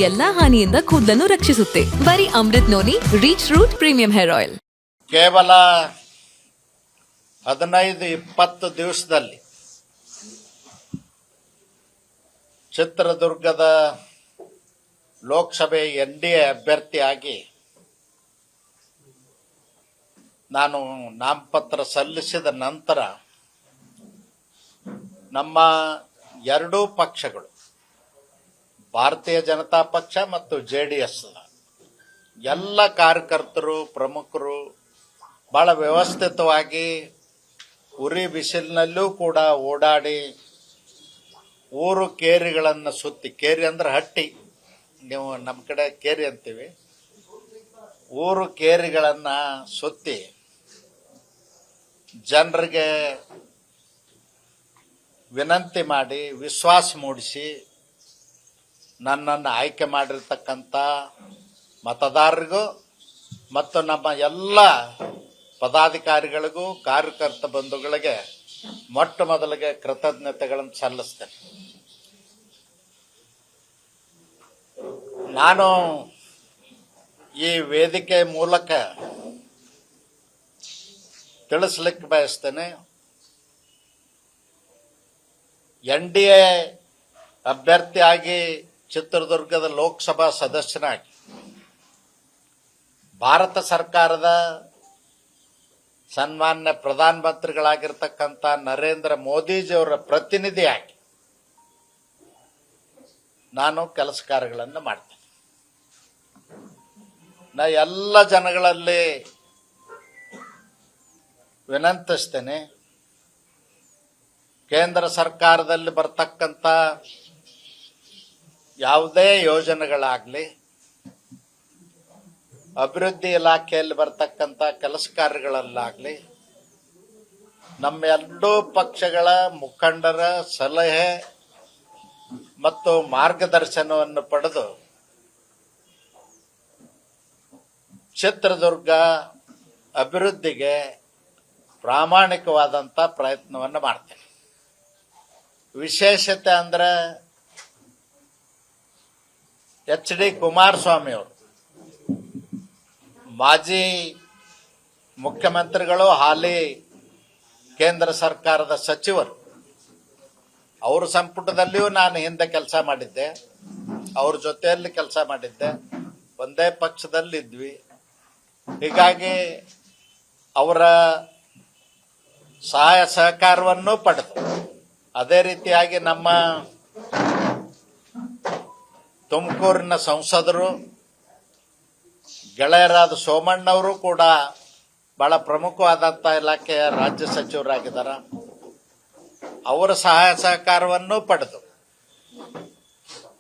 ಎಲ್ಲಾ ಹಾನಿಯಿಂದ ಕೂದಲನ್ನು ರಕ್ಷಿಸುತ್ತೆ. ಬರೀ Amrut noni reach root premium hair oil. ಕೇವಲ 15-20 ದಿವಸದಲ್ಲಿ ಚಿತ್ರದುರ್ಗದ ಲೋಕಸಭೆ NDA ಅಭ್ಯರ್ಥಿಯಾಗಿ ನಾನು ನಾಮಪತ್ರ ಸಲ್ಲಿಸಿದ ನಂತರ ನಮ್ಮ ಎರಡೂ ಪಕ್ಷಗಳು ಭಾರತೀಯ ಜನತಾ ಪಕ್ಷ ಮತ್ತು JDS ಎಲ್ಲ ಕಾರ್ಯಕರ್ತರು ಪ್ರಮುಖರು ಬಹಳ ವ್ಯವಸ್ಥಿತವಾಗಿ ಉರಿ ಬಿಸಿಲಿನಲ್ಲೂ ಕೂಡ ಓಡಾಡಿ ಊರು ಕೇರಿಗಳನ್ನು ಸುತ್ತಿ, ಕೇರಿ ಅಂದ್ರೆ ಹಟ್ಟಿ, ನೀವು ನಮ್ಮ ಕಡೆ ಕೇರಿ ಅಂತೀವಿ, ಊರು ಕೇರಿಗಳನ್ನು ಸುತ್ತಿ ಜನರಿಗೆ ವಿನಂತಿ ಮಾಡಿ ವಿಶ್ವಾಸ ಮೂಡಿಸಿ ನನ್ನನ್ನು ಆಯ್ಕೆ ಮಾಡಿರ್ತಕ್ಕಂಥ ಮತದಾರರಿಗೂ ಮತ್ತು ನಮ್ಮ ಎಲ್ಲ ಪದಾಧಿಕಾರಿಗಳಿಗೂ ಕಾರ್ಯಕರ್ತ ಬಂಧುಗಳಿಗೆ ಮೊಟ್ಟ ಮೊದಲಿಗೆ ಕೃತಜ್ಞತೆಗಳನ್ನು ಸಲ್ಲಿಸ್ತೇನೆ. ನಾನು ಈ ವೇದಿಕೆ ಮೂಲಕ ತಿಳಿಸ್ಲಿಕ್ಕೆ ಬಯಸ್ತೇನೆ, NDA ಅಭ್ಯರ್ಥಿಯಾಗಿ ಚಿತ್ರದುರ್ಗದ ಲೋಕಸಭಾ ಸದಸ್ಯನಾಗಿ ಭಾರತ ಸರ್ಕಾರದ ಸನ್ಮಾನ್ಯ ಪ್ರಧಾನಮಂತ್ರಿಗಳಾಗಿರ್ತಕ್ಕಂಥ ನರೇಂದ್ರ ಮೋದಿಜಿಯವರ ಪ್ರತಿನಿಧಿಯಾಗಿ ನಾನು ಕೆಲಸ ಕಾರ್ಯಗಳನ್ನು ಮಾಡ್ತೇನೆ. ನಾ ಎಲ್ಲ ಜನಗಳಲ್ಲಿ ವಿನಂತಿಸ್ತೇನೆ, ಕೇಂದ್ರ ಸರ್ಕಾರದಲ್ಲಿ ಬರ್ತಕ್ಕಂಥ ಯಾವುದೇ ಯೋಜನೆಗಳಾಗಲಿ, ಅಭಿವೃದ್ಧಿ ಇಲಾಖೆಯಲ್ಲಿ ಬರ್ತಕ್ಕಂಥ ಕೆಲಸ ಕಾರ್ಯಗಳಲ್ಲಾಗಲಿ ನಮ್ಮ ಎರಡೂ ಪಕ್ಷಗಳ ಮುಖಂಡರ ಸಲಹೆ ಮತ್ತು ಮಾರ್ಗದರ್ಶನವನ್ನು ಪಡೆದು ಚಿತ್ರದುರ್ಗ ಅಭಿವೃದ್ಧಿಗೆ ಪ್ರಾಮಾಣಿಕವಾದಂಥ ಪ್ರಯತ್ನವನ್ನು ಮಾಡ್ತೇನೆ. ವಿಶೇಷತೆ ಅಂದರೆ HD ಕುಮಾರಸ್ವಾಮಿ ಅವರು ಮಾಜಿ ಮುಖ್ಯಮಂತ್ರಿಗಳು, ಹಾಲಿ ಕೇಂದ್ರ ಸರ್ಕಾರದ ಸಚಿವರು, ಅವ್ರ ಸಂಪುಟದಲ್ಲಿಯೂ ನಾನು ಹಿಂದೆ ಕೆಲಸ ಮಾಡಿದ್ದೆ, ಅವ್ರ ಜೊತೆಯಲ್ಲಿ ಕೆಲಸ ಮಾಡಿದ್ದೆ, ಒಂದೇ ಪಕ್ಷದಲ್ಲಿದ್ವಿ. ಹೀಗಾಗಿ ಅವರ ಸಹಾಯ ಸಹಕಾರವನ್ನು ಪಡೆದು, ಅದೇ ರೀತಿಯಾಗಿ ನಮ್ಮ ತುಮಕೂರಿನ ಸಂಸದರು ಗೆಳೆಯರಾದ ಸೋಮಣ್ಣವರು ಕೂಡ ಬಹಳ ಪ್ರಮುಖವಾದಂಥ ಇಲಾಖೆಯ ರಾಜ್ಯ ಸಚಿವರಾಗಿದ್ದಾರೆ. ಅವರ ಸಹಾಯ ಸಹಕಾರವನ್ನು ಪಡೆದು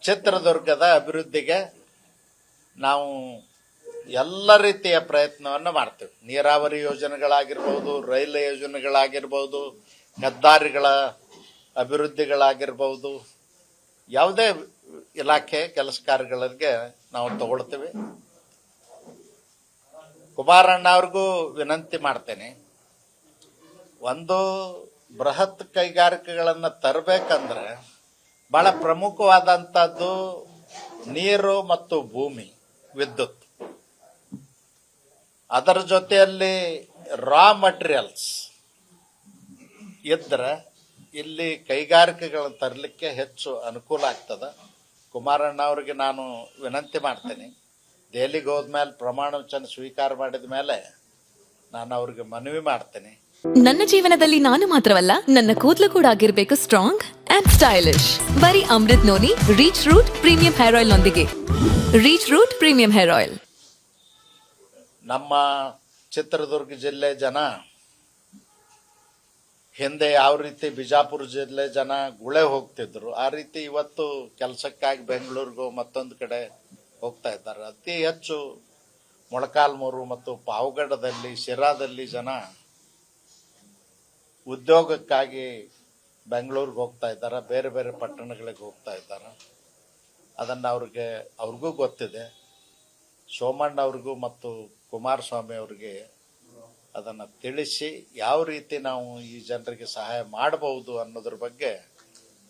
ಚಿತ್ರದುರ್ಗದ ಅಭಿವೃದ್ಧಿಗೆ ನಾವು ಎಲ್ಲ ರೀತಿಯ ಪ್ರಯತ್ನವನ್ನು ಮಾಡ್ತೇವೆ. ನೀರಾವರಿ ಯೋಜನೆಗಳಾಗಿರ್ಬೋದು, ರೈಲು ಯೋಜನೆಗಳಾಗಿರ್ಬೋದು, ಹೆದ್ದಾರಿಗಳ ಅಭಿವೃದ್ಧಿಗಳಾಗಿರ್ಬೋದು, ಯಾವುದೇ ಇಲಾಖೆ ಕೆಲಸ ಕಾರ್ಯಗಳಿಗೆ ನಾವು ತಗೊಳ್ತೀವಿ. ಕುಮಾರಣ್ಣ ಅವ್ರಿಗೂ ವಿನಂತಿ ಮಾಡ್ತೇನೆ, ಒಂದು ಬೃಹತ್ ಕೈಗಾರಿಕೆಗಳನ್ನು ತರಬೇಕಂದ್ರೆ ಬಹಳ ಪ್ರಮುಖವಾದಂಥದ್ದು ನೀರು ಮತ್ತು ಭೂಮಿ, ವಿದ್ಯುತ್. ಅದರ ಜೊತೆಯಲ್ಲಿ ರಾ ಮಟೀರಿಯಲ್ಸ್ ಇದ್ರೆ ಇಲ್ಲಿ ಕೈಗಾರಿಕೆಗಳನ್ನು ತರಲಿಕ್ಕೆ ಹೆಚ್ಚು ಅನುಕೂಲ ಆಗ್ತದೆ. ಕುಮಾರಣ್ಣ ಅವರಿಗೆ ನಾನು ವಿನಂತಿ ಮಾಡ್ತೇನೆ, ದೆಹಲಿಗೆ ಹೋದ್ಮೇಲೆ ಪ್ರಮಾಣ ವಚನ ಸ್ವೀಕಾರ ಮಾಡಿದ ಮೇಲೆ ನಾನು ಅವ್ರಿಗೆ ಮನವಿ ಮಾಡ್ತೇನೆ. ನನ್ನ ಜೀವನದಲ್ಲಿ ನಾನು ಮಾತ್ರವಲ್ಲ, ನನ್ನ ಕೂದಲು ಕೂಡ ಆಗಿರ್ಬೇಕು ಸ್ಟ್ರಾಂಗ್ ಅಂಡ್ ಸ್ಟೈಲಿಶ್. ಬರೀ Amrut noni reach root premium hair oil ನೊಂದಿಗೆ. Reach root premium hair oil. ನಮ್ಮ ಚಿತ್ರದುರ್ಗ ಜಿಲ್ಲೆ ಜನ ಹಿಂದೆ ಯಾವ ರೀತಿ ಬಿಜಾಪುರ ಜಿಲ್ಲೆ ಜನ ಗುಳೆ ಹೋಗ್ತಿದ್ರು, ಆ ರೀತಿ ಇವತ್ತು ಕೆಲಸಕ್ಕಾಗಿ ಬೆಂಗಳೂರಿಗೂ ಮತ್ತೊಂದು ಕಡೆ ಹೋಗ್ತಾ ಇದ್ದಾರೆ. ಅತಿ ಹೆಚ್ಚು ಮೊಳಕಾಲ್ಮೂರು ಮತ್ತು ಪಾವಗಡದಲ್ಲಿ, ಶಿರಾದಲ್ಲಿ ಜನ ಉದ್ಯೋಗಕ್ಕಾಗಿ ಬೆಂಗಳೂರಿಗೆ ಹೋಗ್ತಾ ಇದ್ದಾರೆ, ಬೇರೆ ಬೇರೆ ಪಟ್ಟಣಗಳಿಗೆ ಹೋಗ್ತಾ ಇದ್ದಾರೆ. ಅದನ್ನು ಅವ್ರಿಗೂ ಗೊತ್ತಿದೆ. ಸೋಮಣ್ಣ ಅವ್ರಿಗೂ ಮತ್ತು ಕುಮಾರಸ್ವಾಮಿ ಅವರಿಗೆ ಅದನ್ನು ತಿಳಿಸಿ ಯಾವ ರೀತಿ ನಾವು ಈ ಜನರಿಗೆ ಸಹಾಯ ಮಾಡಬಹುದು ಅನ್ನೋದ್ರ ಬಗ್ಗೆ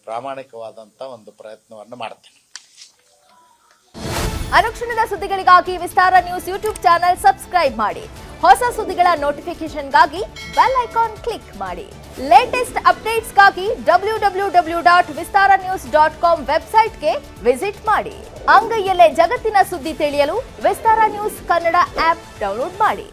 ಪ್ರಾಮಾಣಿಕವಾದಂಥ ಒಂದು ಪ್ರಯತ್ನವನ್ನು ಮಾಡ್ತೇನೆ. ಅನುಕ್ಷಣದ ಸುದ್ದಿಗಳಿಗಾಗಿ ವಿಸ್ತಾರ ನ್ಯೂಸ್ ಯೂಟ್ಯೂಬ್ ಚಾನೆಲ್ ಸಬ್ಸ್ಕ್ರೈಬ್ ಮಾಡಿ. ಹೊಸ ಸುದ್ದಿಗಳ ನೋಟಿಫಿಕೇಶನ್ಗಾಗಿ ಬೆಲ್ ಐಕಾನ್ ಕ್ಲಿಕ್ ಮಾಡಿ. ಲೇಟೆಸ್ಟ್ ಅಪ್ಡೇಟ್ಸ್ಗಾಗಿ www.vistaranews.com ವೆಬ್ಸೈಟ್ಗೆ ವಿಸಿಟ್ ಮಾಡಿ. ಅಂಗೈಯಲ್ಲೇ ಜಗತ್ತಿನ ಸುದ್ದಿ ತಿಳಿಯಲು ವಿಸ್ತಾರ ನ್ಯೂಸ್ ಕನ್ನಡ ಆಪ್ ಡೌನ್ಲೋಡ್ ಮಾಡಿ.